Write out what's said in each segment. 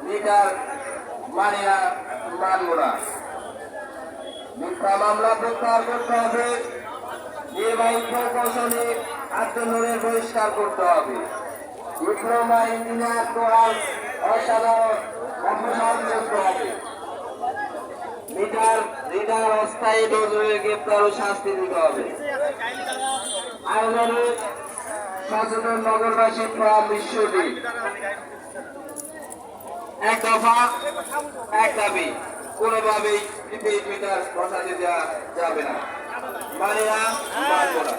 Leader মানিয়া মানমোনা মিথ্যা মামলা প্রত্যাহার করতে হবে। নির্বাহী প্রকৌশলী আত্মনূরের বহিষ্কার করতে হবে। ডিপ্লোমা ইঞ্জিনিয়ার কোর্স অসাধারণ অপসারণ করতে হবে। লিডার অস্থায়ী নজরুলের গ্রেপ্তার ও শাস্তি দিতে হবে। আয়োজনে সচেতন নগরবাসী ফোরাম বিশ্বটি এক দফা এক দাবি, কোনোভাবেই প্রিপেইড মিটার বসাতে দেওয়া যাবে না, মানে না মানব না।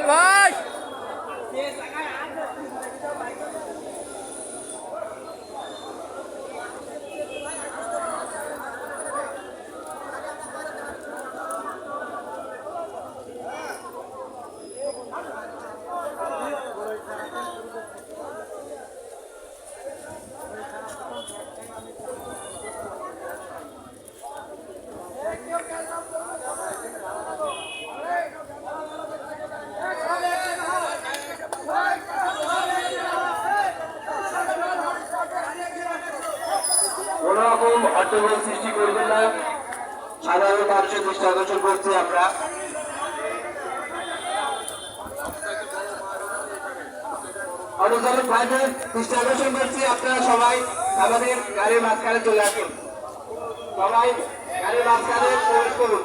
ভাই কোন রকম হট্টগোল সৃষ্টি করবেন না, সাধারণ মানুষের দৃষ্টি আকর্ষণ করছি আমরা। অনুসরণ ভাইদের দৃষ্টি আকর্ষণ করছি, আপনারা সবাই আমাদের গাড়ির মাঝখানে চলে আসুন, সবাই গাড়ির মাঝখানে প্রবেশ করুন।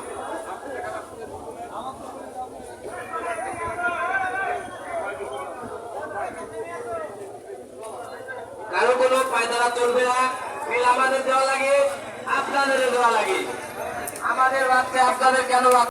কারো কোনো পায়দারা চলবে না। বিল আমাদের দেওয়া লাগে, আপনাদের দেওয়া লাগে। আমাদের বাচ্চা আপনাদের কেন